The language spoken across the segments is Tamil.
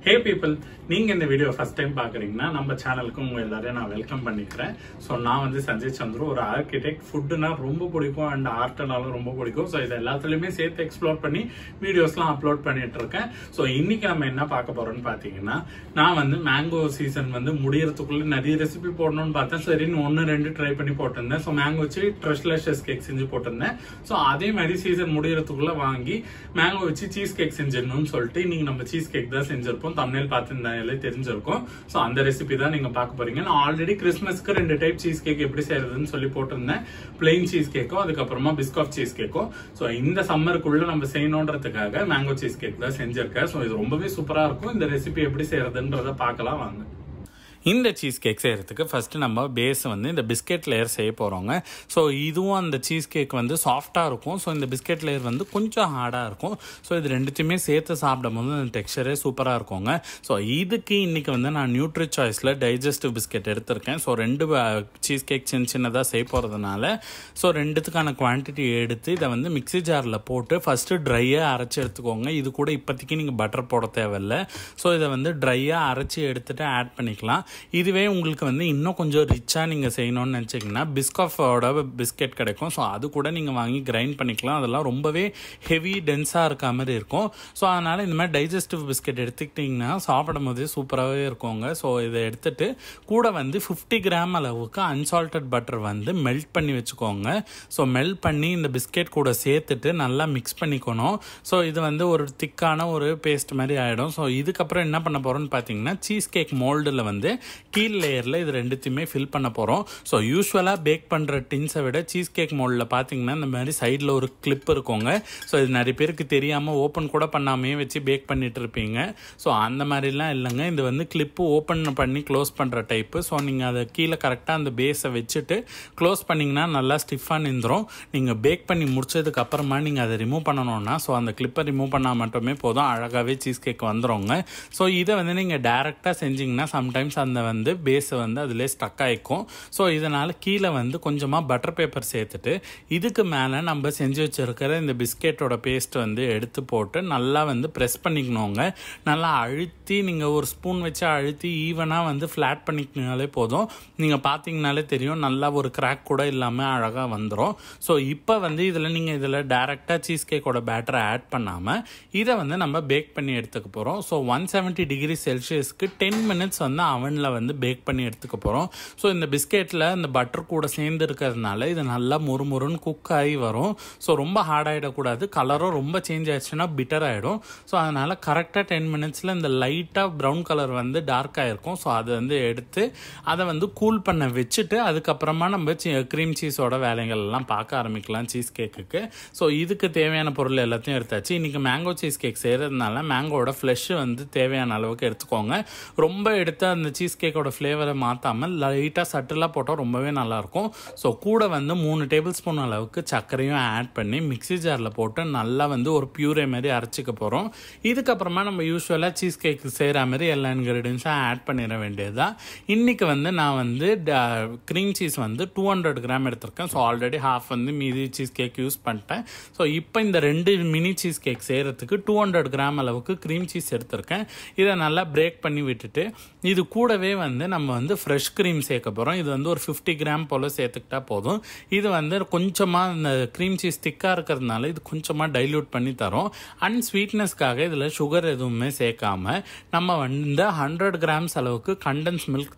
Hey people, நீங்க இந்த வீடியோ ஃபர்ஸ்ட் டைம் பாக்குறீங்கன்னா நம்ம சேனலுக்கு உங்க எல்லாரையும் நான் வெல்கம் பண்ணிக்கிறேன். ஸோ நான் வந்து சஞ்சய் சந்துரு, ஒரு ஆர்கிடெக்ட். ஃபுட்டுனா ரொம்ப பிடிக்கும் அண்ட் ஆர்ட்னாலும் ரொம்ப பிடிக்கும். ஸோ இது எல்லாத்துலயுமே சேர்த்து எக்ஸ்ப்ளோர் பண்ணி வீடியோஸ்லாம் அப்லோட் பண்ணிட்டு இருக்கேன். ஸோ இன்னைக்கு நம்ம என்ன பார்க்க போறோம்னு பாத்தீங்கன்னா, நான் வந்து மேங்கோ சீசன் வந்து முடியறதுக்குள்ள நிறைய ரெசிபி போடணும்னு பார்த்தேன். சரின்னு 1-2 ட்ரை பண்ணி போட்டிருந்தேன். ஸோ மேங்கோ வச்சு ட்ரெஷ்லெஸ் கேக் செஞ்சு போட்டிருந்தேன். ஸோ அதே மாதிரி சீசன் முடியறதுக்குள்ள வாங்கி மேங்கோ வச்சு சீஸ் கேக் செஞ்சிடணும்னு சொல்லிட்டு இன்னைக்கு நம்ம சீஸ் கேக் தான் செஞ்சிருப்போம். தம்ப்நெயில் பார்த்து தெரிஞ்சிருக்கும். சோ அந்த ரெசிபி தான் நீங்க பார்க்க போறீங்க. நான் ஆல்ரெடி கிறிஸ்மஸ்க்கு 2 டைப் சீஸ் கேக் எப்படி செய்யறதுன்னு சொல்லி போட்டிருந்தேன். பிளெயின் சீஸ் கேக்கோ, அதுக்கப்புறமா பிஸ்காஃப் சீஸ் கேக்கோ. சோ இந்த சம்மருக்குள்ள நம்ம செய்யணும்ன்றதுக்காக மேங்கோ சீஸ் கேக் தான் செஞ்சிருக்கேன். சோ இது ரொம்பவே சூப்பரா இருக்கும். இந்த ரெசிபி எப்படி செய்யறதுன்றத பார்க்கலாம் வாங்க. இந்த சீஸ் கேக் செய்யறதுக்கு ஃபர்ஸ்ட் நம்ம பேஸ் வந்து இந்த பிஸ்கெட் லேயர் செய்ய போறோங்க. ஸோ இதுவும் அந்த சீஸ் கேக் வந்து சாஃப்டா இருக்கும். ஸோ இந்த பிஸ்கெட் லேயர் வந்து கொஞ்சம் ஹார்டா இருக்கும். ஸோ இது ரெண்டுத்தையுமே சேர்த்து சாப்பிடும் போது அந்த டெக்ஸ்சரே சூப்பரா இருக்குங்க. ஸோ இதுக்கு இன்னைக்கு வந்து நான் நியூட்ரி சாய்ஸ்ல டைஜஸ்டிவ் பிஸ்கெட் எடுத்திருக்கேன். ஸோ 2 சீஸ் கேக் சின்னதாக செய்ய போறதுனால ஸோ 2த்துக்கான குவான்டிட்டி எடுத்து இதை வந்து மிக்ஸி ஜாரில் போட்டு ஃபர்ஸ்ட் ட்ரையாக அரைச்சி எடுத்துக்கோங்க. இது கூட இப்போதைக்கு நீங்கள் பட்டர் போட தேவையில்லை. ஸோ இதை வந்து ட்ரையாக அரைச்சி எடுத்துட்டு ஆட் பண்ணிக்கலாம். இதுவே உங்களுக்கு வந்து இன்னும் கொஞ்சம் ரிச்சாக நீங்கள் செய்யணும்னு நினச்சிங்கன்னா பிஸ்காஃபோட பிஸ்கெட் கிடைக்கும். ஸோ அது கூட நீங்கள் வாங்கி கிரைண்ட் பண்ணிக்கலாம். அதெல்லாம் ரொம்பவே ஹெவி டென்ஸாக இருக்க மாதிரி இருக்கும். ஸோ அதனால் இந்த மாதிரி டைஜஸ்டிவ் பிஸ்கெட் எடுத்துக்கிட்டிங்கன்னா சாப்பிடும் போதே சூப்பராகவே இருக்குங்க. ஸோ இதை எடுத்துட்டு கூட வந்து 50 கிராம் அளவுக்கு அன்சால்டட் பட்டர் வந்து மெல்ட் பண்ணி வச்சுக்கோங்க. ஸோ மெல்ட் பண்ணி இந்த பிஸ்கெட் கூட சேர்த்துட்டு நல்லா மிக்ஸ் பண்ணிக்கணும். ஸோ இது வந்து ஒரு திக்கான ஒரு பேஸ்ட் மாதிரி ஆகிடும். ஸோ இதுக்கப்புறம் என்ன பண்ண போகிறோம்னு பார்த்தீங்கன்னா, சீஸ் கேக் மோல்டில் வந்து கீழ் லேயரில் இது ரெண்டுத்தையுமே ஃபில் பண்ண போகிறோம். ஸோ யூஸ்வலாக பேக் பண்ணுற டின்ஸை விட சீஸ் கேக் மோல்டில் பார்த்தீங்கன்னா இந்த மாதிரி சைடில் ஒரு கிளிப் இருக்குங்க. ஸோ இது நிறைய பேருக்கு தெரியாமல் ஓப்பன் கூட பண்ணாமே வச்சு பேக் பண்ணிட்டு இருப்பீங்க. ஸோ அந்த மாதிரிலாம் இல்லைங்க. இது வந்து கிளிப்பு ஓப்பன் பண்ணி க்ளோஸ் பண்ணுற டைப்பு. ஸோ நீங்கள் அதை கீழே கரெக்டாக அந்த பேஸை வச்சுட்டு க்ளோஸ் பண்ணிங்கன்னா நல்லா ஸ்டிஃபாக நின்றுடும். நீங்கள் பேக் பண்ணி முடிச்சதுக்கு அப்புறமா நீங்கள் அதை ரிமூவ் பண்ணணும்னா ஸோ அந்த கிளிப்பை ரிமூவ் பண்ணால் மட்டுமே போதும், அழகாகவே சீஸ் கேக் வந்துடுங்க. ஸோ இதை வந்து நீங்கள் டேரெக்டாக செஞ்சிங்கன்னா சம்டைம்ஸ் அந்த வந்து பேஸை வந்து அதிலே ஸ்டக் ஆகிக்கும். ஸோ இதனால் கீழே வந்து கொஞ்சமாக பட்டர் பேப்பர் சேர்த்துட்டு இதுக்கு மேலே நம்ம செஞ்சு வச்சுருக்கிற இந்த பிஸ்கெட்டோட பேஸ்ட் வந்து எடுத்து போட்டு நல்லா வந்து ப்ரெஸ் பண்ணிக்கணுங்க. நல்லா அழுத்தி நீங்கள் ஒரு ஸ்பூன் வச்சு அழுத்தி ஈவனாக வந்து ஃப்ளாட் பண்ணிக்கினாலே போதும். நீங்கள் பார்த்தீங்கனாலே தெரியும், நல்லா ஒரு கிராக் கூட இல்லாமல் அழகாக வந்துடும். ஸோ இப்போ வந்து இதில் டேரெக்டாக சீஸ் கேக்கோட பேட்டரை ஆட் பண்ணாமல் இதை வந்து நம்ம பேக் பண்ணி எடுத்துக்க போகிறோம். ஸோ 170 டிகிரி செல்சியஸ்க்கு 10 மினிட்ஸ் வந்து அவனில் வந்து பேக் பண்ணி எடுத்துக்க போகிறோம். ஸோ இந்த பிஸ்கெட்டில் இந்த பட்டர் கூட சேர்ந்து இருக்கிறதுனால இது நல்லா முறுமுறுன்னு குக் ஆகி வரும். ஸோ ரொம்ப ஹார்ட் ஆகிடக்கூடாது. கலரும் ரொம்ப சேஞ்ச் ஆயிடுச்சுன்னா பிட்டர் ஆகிடும். ஸோ அதனால் கரெக்டாக 10 மினிட்ஸில் இந்த லைட்டாக ப்ரௌன் கலர் வந்து டார்க்காக இருக்கும். ஸோ அதை வந்து எடுத்து அதை வந்து கூல் பண்ண வச்சுட்டு அதுக்கப்புறமா நம்ம க்ரீம் சீஸோட வேலைகள் எல்லாம் பார்க்க ஆரம்பிக்கலாம் சீஸ் கேக்குக்கு. ஸோ இதுக்கு தேவையான பொருள் எல்லாத்தையும் எடுத்தாச்சு. இன்றைக்கி மேங்கோ சீஸ் கேக் செய்கிறதுனால மேங்கோட ஃப்ளெஷ் வந்து தேவையான அளவுக்கு எடுத்துக்கோங்க. ரொம்ப எடுத்து அந்த சீஸ் கேக்கோட ஃப்ளேவரை மாற்றாமல் லைட்டாக சட்டிலாக போட்டால் ரொம்பவே நல்லாயிருக்கும். ஸோ கூட வந்து 3 டேபிள் ஸ்பூன் அளவுக்கு சர்க்கரையும் ஆட் பண்ணி மிக்ஸி ஜாரில் போட்டு நல்லா வந்து ஒரு பியூரே மாதிரி அரைச்சிக்க போகிறோம். இதுக்கப்புறமா நம்ம யூஸ்வலாக சீஸ் கேக் செய்கிற மாதிரி எல்லா இன்க்ரீடியன்ஸும் ஆட் பண்ணிட வேண்டியதுதான். இன்றைக்கி வந்து நான் வந்து க்ரீம் சீஸ் வந்து 200 கிராம் எடுத்திருக்கேன். ஸோ ஆல்ரெடி ஹாஃப் வந்து மீதி சீஸ் கேக் யூஸ் பண்ணிட்டேன். ஸோ இப்போ இந்த 2 மினி சீஸ் கேக் செய்கிறதுக்கு 200 கிராம் அளவுக்கு க்ரீம் சீஸ் எடுத்திருக்கேன். இதை நல்லா பிரேக் பண்ணி விட்டுட்டு இது கூடவே வந்து நம்ம வந்து ஃப்ரெஷ் க்ரீம் சேர்க்க போகிறோம். இது வந்து ஒரு 50 கிராம் போல் சேர்த்துக்கிட்டா போதும். இது வந்து கொஞ்சமாக இந்த க்ரீம் சீஸ் திக்காக இருக்கிறதுனால இது கொஞ்சமாக டைல்யூட் பண்ணி தரும். அண்ட் ஸ்வீட்னஸ்க்காக இதில் சுகர் எதுவுமே சேர்க்காம நம்ம வந்து 100 கிராம்ஸ் அளவுக்கு கண்டன்ஸ் மில்க்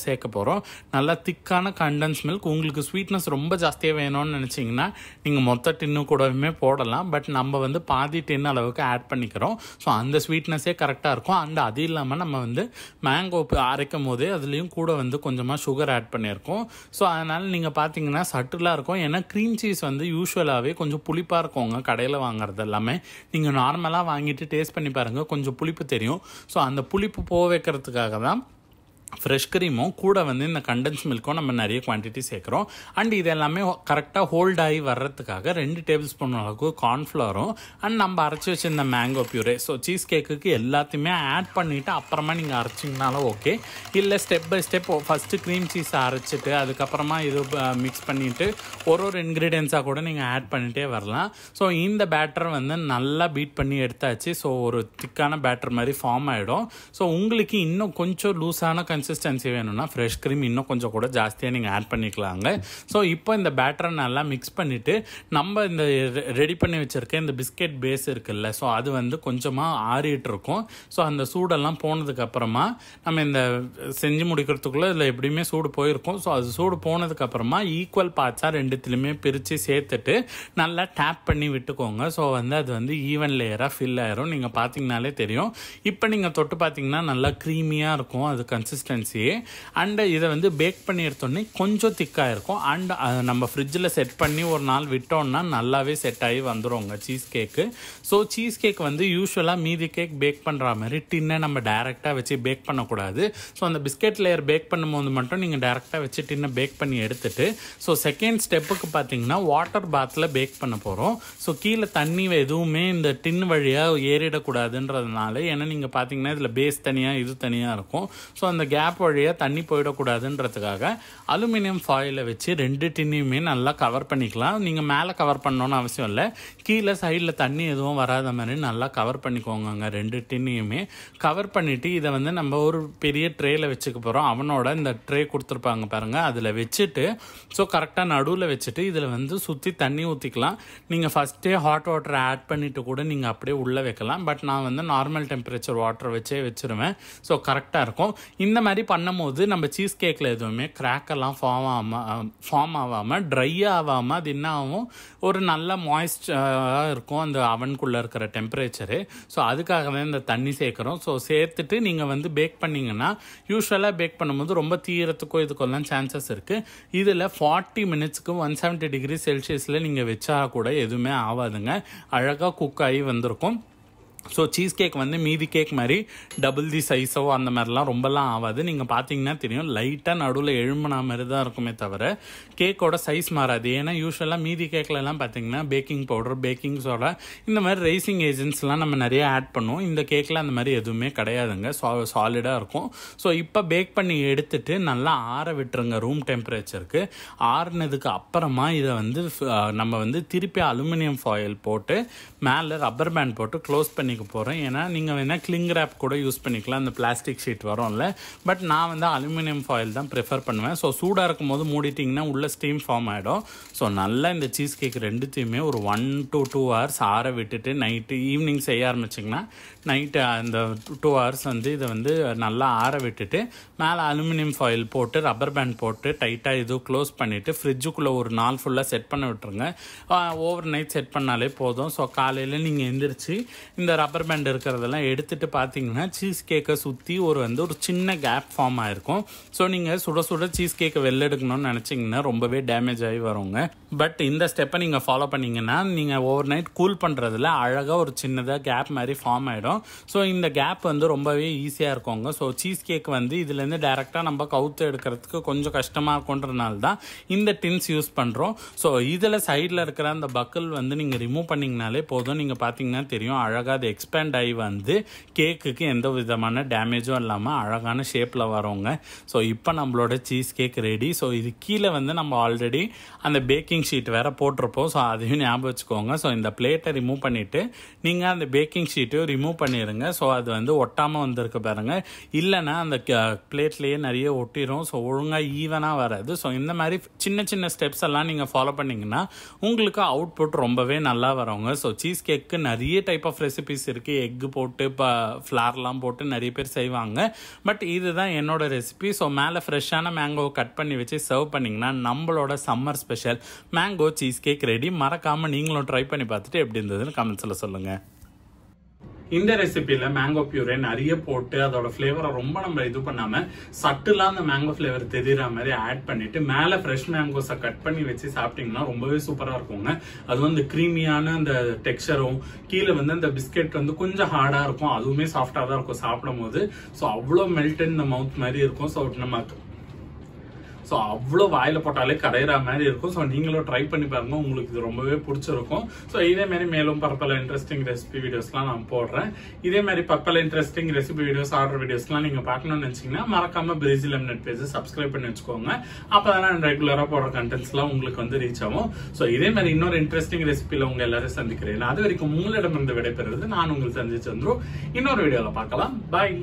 சேர்க்க போகிறோம். நல்லா திக்கான கண்டன்ஸ் மில்க். உங்களுக்கு ஸ்வீட்னஸ் ரொம்ப ஜாஸ்தியாக வேணும்னு நினச்சிங்கன்னா நீங்கள் மொத்த டின்னு கூடவுமே போடலாம். பட் நம்ம வந்து பாதி டின் அளவுக்கு ஆட் பண்ணிக்கிறோம். ஸோ அந்த ஸ்வீட்னஸே கரெக்டாக இருக்கும். அண்ட் அது இல்லாமல் நம்ம வந்து மேங்கோ அரைக்கும் போதே அதுலேயும் கூட வந்து கொஞ்சமாக சுகர் ஆட் பண்ணியிருக்கோம். ஸோ அதனால் நீங்கள் பார்த்தீங்கன்னா சட்டிலாக இருக்கும். ஏன்னா க்ரீம் சீஸ் வந்து யூஸ்வலாகவே கொஞ்சம் புளிப்பாக இருக்குங்க. கடையில் வாங்குறது எல்லாமே நீங்கள் நார்மலாக வாங்கிட்டு டேஸ்ட் பண்ணி பாருங்கள், கொஞ்சம் புளிப்பு தெரியும். ஸோ அந்த புளிப்பு போக வைக்கிறதுக்காக தான் ஃப்ரெஷ் க்ரீமும் கூட வந்து இந்த கண்டென்ஸ் மில்க்கும் நம்ம நிறைய குவான்டிட்டி சேர்க்குறோம். அண்ட் இது எல்லாமே கரெக்டாக ஹோல்ட் ஆகி வர்றதுக்காக 2 டேபிள் ஸ்பூன் அளவுக்கு கார்ன்ஃப்ளவரும் அண்ட் நம்ம அரைச்சி வச்சிருந்த மேங்கோ பியூரே. ஸோ சீஸ் கேக்குக்கு எல்லாத்தையுமே ஆட் பண்ணிவிட்டு அப்புறமா நீங்கள் அரைச்சிங்கனாலும் ஓகே. இல்லை step by step first cream சீஸை அரைச்சிட்டு அதுக்கப்புறமா இது மிக்ஸ் பண்ணிவிட்டு ஒரு இன்க்ரீடியன்ஸாக கூட நீங்கள் ஆட் பண்ணிகிட்டே வரலாம். ஸோ இந்த பேட்டர் வந்து நல்லா பீட் பண்ணி எடுத்தாச்சு. ஸோ ஒரு திக்கான பேட்டர் மாதிரி ஃபார்ம் ஆகிடும். ஸோ உங்களுக்கு இன்னும் கொஞ்சம் லூஸான கன்சிஸ்டன்சி வேணும்னா ஃப்ரெஷ் க்ரீம் இன்னும் கொஞ்சம் கூட ஜாஸ்தியாக நீங்கள் ஆட் பண்ணிக்கலாங்க. ஸோ இப்போ இந்த பேட்டரை நல்லா மிக்ஸ் பண்ணிவிட்டு நம்ம இந்த ரெடி பண்ணி வச்சுருக்க இந்த பிஸ்கெட் பேஸ் இருக்குல்ல, ஸோ அது வந்து கொஞ்சமாக ஆறிட்டு இருக்கும். ஸோ அந்த சூடெல்லாம் போனதுக்கப்புறமா நம்ம இந்த செஞ்சு முடிக்கிறதுக்குள்ளே இதில் எப்படியுமே சூடு போயிருக்கும். ஸோ அது சூடு போனதுக்கப்புறமா ஈக்குவல் பார்ட்ஸாக ரெண்டுத்துலையுமே பிரித்து சேர்த்துட்டு நல்லா டேப் பண்ணி விட்டுக்கோங்க. ஸோ வந்து அது வந்து ஈவன் லேயராக ஃபில் ஆயிரும். நீங்கள் பார்த்தீங்கனாலே தெரியும். இப்போ நீங்கள் தொட்டு பார்த்தீங்கன்னா நல்லா க்ரீமியாக இருக்கும் அது கன்சிஸ்டன்சியே. அண்ட் இதை வந்து பேக் பண்ணி எடுத்தோடனே கொஞ்சம் திக்காக இருக்கும். அண்ட் நம்ம ஃப்ரிட்ஜில் செட் பண்ணி ஒரு நாள் விட்டோம்னா நல்லாவே செட் ஆகி வந்துடுங்க cheese cake. So cheese cake வந்து யூஸ்வலாக மீதி கேக் பேக் பண்ணுற மாதிரி டின்னை நம்ம டைரெக்டாக வச்சு பேக் பண்ணக்கூடாது. ஸோ அந்த பிஸ்கெட் லேயர் பேக் பண்ணும்போது மட்டும் நீங்கள் டைரெக்டாக வச்சு டின்னை பேக் பண்ணி எடுத்துட்டு ஸோ செகண்ட் ஸ்டெப்புக்கு பார்த்தீங்கன்னா வாட்டர் பாத்தில் பேக் பண்ண போகிறோம். ஸோ கீழே தண்ணி எதுவுமே இந்த டின் வழியாக ஏறிடக்கூடாதுன்றதுனால, ஏன்னா நீங்கள் பார்த்தீங்கன்னா இதில் பேஸ் தனியாக இது தனியாக இருக்கும். ஸோ அந்த கேப் வழியாக தண்ணி போயிடக்கூடாதுன்றதுக்காக அலுமினியம் ஃபாயிலை வச்சு 2 டின்னையுமே நல்லா கவர் பண்ணிக்கலாம். நீங்கள் மேலே கவர் பண்ணணும்னு அவசியம் இல்லை. கீழே சைடில் தண்ணி எதுவும் வராத மாதிரி நல்லா கவர் பண்ணிக்கோங்க. 2 டின்னையுமே கவர் பண்ணிவிட்டு இதை வந்து நம்ம ஒரு பெரிய ட்ரேயில் வச்சுக்க போகிறோம். அவனோட இந்த ட்ரே கொடுத்துருப்பாங்க பாருங்கள், அதில் வச்சுட்டு ஸோ கரெக்டாக நடுவில் வச்சுட்டு இதில் வந்து சுற்றி தண்ணி ஊற்றிக்கலாம். நீங்கள் ஃபஸ்ட்டே ஹாட் வாட்டர் ஆட் பண்ணிவிட்டு கூட நீங்கள் அப்படியே உள்ளே வைக்கலாம். பட் நான் வந்து நார்மல் டெம்பரேச்சர் வாட்டர் வச்சே வச்சுருவேன். ஸோ கரெக்டாக இருக்கும். இந்த மாதிரி பண்ணும்போது நம்ம சீஸ் கேக்கில் எதுவுமே கிராக்கெல்லாம் ஃபார்ம் ஆகாமல் ட்ரை ஆகாமல் அது என்ன ஆகும், ஒரு நல்ல மாய்ஸ்டாக இருக்கும் அந்த அவனுக்குள்ளே இருக்கிற டெம்பரேச்சரு. ஸோ அதுக்காக தான் இந்த தண்ணி சேர்க்குறோம். ஸோ சேர்த்துட்டு நீங்கள் வந்து பேக் பண்ணிங்கன்னா யூஸ்வலாக பேக் பண்ணும்போது ரொம்ப தீரத்துக்கோ இதுக்கெல்லாம் சான்சஸ் இருக்குது. இதில் 40 மினிட்ஸ்க்கு 170 டிகிரி செல்சியஸில் நீங்கள் வச்சா கூட எதுவுமே ஆகாதுங்க. அழகாக குக் ஆகி வந்திருக்கும். ஸோ சீஸ் கேக் வந்து மீதி கேக் மாதிரி டபுள் தி சைஸோ அந்த மாதிரிலாம் ரொம்பலாம் ஆகாது. நீங்கள் பார்த்தீங்கன்னா தெரியும், லைட்டாக நடுவில் எழும்பின மாதிரி தான் இருக்குமே தவிர கேக்கோட சைஸ் மாறாது. ஏன்னா யூஸ்வலாக மீதி கேக்லலாம் பார்த்தீங்கன்னா பேக்கிங் பவுடர், பேக்கிங் சோடா, இந்த மாதிரி ரைசிங் ஏஜென்ட்ஸ்லாம் நம்ம நிறைய ஆட் பண்ணுவோம். இந்த கேக்கில் அந்த மாதிரி எதுவுமே கிடையாதுங்க. சாலிடாக இருக்கும். ஸோ இப்போ பேக் பண்ணி எடுத்துட்டு நல்லா ஆற விட்டுருங்க ரூம் டெம்பரேச்சருக்கு. ஆறுனதுக்கு அப்புறமா இதை வந்து நம்ம வந்து திருப்பி அலுமினியம் ஃபாயில் போட்டு மேலே ரப்பர் பேண்ட் போட்டு க்ளோஸ் பண்ணி போகிறேன். ஏன்னா நீங்கள் வேணால் கிளிங் ரேப் கூட யூஸ் பண்ணிக்கலாம், அந்த பிளாஸ்டிக் ஷீட் வரும்ல. பட் நான் வந்து அலுமினியம் ஃபாயில் தான் ப்ரிஃபர் பண்ணுவேன். ஸோ சூடாக இருக்கும் போது மூடிட்டிங்கன்னா உள்ள ஸ்டீம் ஃபார்ம் ஆகிடும். ஸோ நல்லா இந்த சீஸ் கேக் ரெண்டுத்தையுமே ஒரு 1 to 2 hours ஆற விட்டுட்டு நைட்டு ஈவினிங் செய்ய ஆரம்பிச்சிங்கன்னா நைட்டு அந்த 2 hours வந்து இதை வந்து நல்லா ஆற விட்டுட்டு மேலே அலுமினியம் ஃபாயில் போட்டு ரப்பர் பேண்ட் போட்டு டைட்டாக இது க்ளோஸ் பண்ணிவிட்டு ஃப்ரிட்ஜுக்குள்ளே ஒரு நாள் ஃபுல்லாக செட் பண்ண விட்டுருங்க. ஓவர் நைட் செட் பண்ணாலே போதும். ஸோ காலையில் நீங்கள் எந்திரிச்சு இந்த ரப்பர் பேண்ட் இருக்கிறதெல்லாம் எடுத்துகிட்டு பார்த்தீங்கன்னா சீஸ் கேக்கை சுற்றி ஒரு சின்ன கேப் ஃபார்ம் ஆகிருக்கும். ஸோ நீங்கள் சுட சுட சீஸ் கேக்கை வெளில எடுக்கணும்னு நினச்சிங்கன்னா ரொம்பவே டேமேஜ் ஆகி வருங்க. பட் இந்த ஸ்டெப்பை நீங்கள் ஃபாலோ பண்ணிங்கன்னா நீங்கள் ஓவர் நைட் கூல் பண்ணுறதுல அழகாக ஒரு சின்னதாக கேப் மாதிரி ஃபார்ம் ஆகிடும். ஸோ இந்த கேப் வந்து ரொம்பவே ஈஸியாக இருக்குங்க. ஸோ சீஸ் கேக் வந்து இதுலேருந்து டேரெக்டாக நம்ம கவுத்து எடுக்கிறதுக்கு கொஞ்சம் கஷ்டமாக இருக்குன்றதுனால தான் இந்த டின்ஸ் யூஸ் பண்ணுறோம். ஸோ இதில் சைடில் இருக்கிற அந்த பக்கல் வந்து நீங்கள் ரிமூவ் பண்ணிங்கனாலே போதும். நீங்கள் பார்த்தீங்கன்னா தெரியும், அழகாக அது எக்ஸ்பேண்ட் ஆகி வந்து கேக்குக்கு எந்த விதமான டேமேஜும் இல்லாமல் அழகான ஷேப்பில் வரோங்க. ஸோ இப்போ நம்மளோட சீஸ் கேக் ரெடி. ஸோ இது கீழே வந்து நம்ம ஆல்ரெடி அந்த பேக்கிங் ஷீட் வேறு போட்டிருப்போம். ஸோ அதையும் ஞாபகம் வச்சுக்கோங்க. ஸோ இந்த பிளேட்டை ரிமூவ் பண்ணிவிட்டு நீங்கள் அந்த பேக்கிங் ஷீட்டையும் ரிமூவ் பண்ணிடுங்க. ஸோ அது வந்து ஒட்டாமல் வந்திருக்கு பாருங்கள். இல்லைன்னா அந்த பிளேட்லேயே நிறைய ஒட்டிடும். ஸோ ஒழுங்காக ஈவனாக வராது. ஸோ இந்த மாதிரி சின்ன சின்ன ஸ்டெப்ஸ் எல்லாம் நீங்கள் ஃபாலோ பண்ணிங்கன்னா உங்களுக்கு அவுட்புட் ரொம்பவே நல்லா வருங்க. ஸோ சீஸ் கேக்கு நிறைய டைப் ஆஃப் ரெசிபிஸ் இருக்குது. எக்கு போட்டு ஃப்ளார்லாம் போட்டு நிறைய பேர் செய்வாங்க. பட் இதுதான் என்னோட ரெசிபி. ஸோ மேலே ஃப்ரெஷ்ஷான மேங்கோ கட் பண்ணி வச்சு சர்வ் பண்ணிங்கன்னா நம்மளோட summer special mango cheese cake ready. மறக்காமல் நீங்களும் ட்ரை பண்ணி பார்த்துட்டு எப்படி இருந்ததுன்னு கமெண்ட்ஸில் சொல்லுங்கள். இந்த ரெசிபில மேங்கோ பியூரே நிறைய போட்டு அதோட ஃபிளேவரை ரொம்ப நம்ம இது பண்ணாம சட்டுலாம் அந்த மேங்கோ ஃபிளேவர் தெரியற மாதிரி ஆட் பண்ணிட்டு மேல ஃப்ரெஷ் மேங்கோஸை கட் பண்ணி வச்சு சாப்பிட்டீங்கன்னா ரொம்பவே சூப்பரா இருக்குங்க. அது வந்து கிரீமியான அந்த டெக்ஸ்சரும் கீழே வந்து அந்த பிஸ்கெட் வந்து கொஞ்சம் ஹார்டா இருக்கும், அதுவுமே சாஃப்டா தான் இருக்கும் சாப்பிடும் போது. ஸோ அவ்வளோ மெல்ட் இன் த மவுத் மாதிரி இருக்கும். ஸோ நம்ம அவ்வளோ வாயில போட்டாலே கரையிற மாதிரி இருக்கும். ஸோ நீங்களும் ட்ரை பண்ணி பாருங்க, உங்களுக்கு இது ரொம்பவே பிடிச்சிருக்கும். ஸோ இதே மாதிரி மேலும் பற்பல இன்ட்ரெஸ்டிங் ரெசிபி வீடியோஸ்லாம் நான் போடுறேன். இதே மாதிரி பற்பல இன்ட்ரெஸ்டிங் ரெசிபி வீடியோஸ், ஆர்டர் வீடியோஸ்லாம் நீங்க பார்க்கணும்னு நினைச்சீங்கன்னா மறக்காம பிரேசில் லெமனட் பேஜ் சப்ஸ்கிரைப் பண்ணி வச்சுக்கோங்க. அப்பதான் நான் ரெகுலரா போடுற கண்டென்ட்ஸ்லாம் உங்களுக்கு வந்து ரீச் ஆகும். ஸோ இதே மாதிரி இன்னொரு இன்ட்ரெஸ்டிங் ரெசிபில உங்க எல்லாரும் சந்திக்கிறேன். அது வரைக்கும் உங்களிடமிருந்து விடைபெறுவது நான் உங்கள் சஞ்சய் சந்துரு. இன்னொரு வீடியோல பார்க்கலாம். பாய்.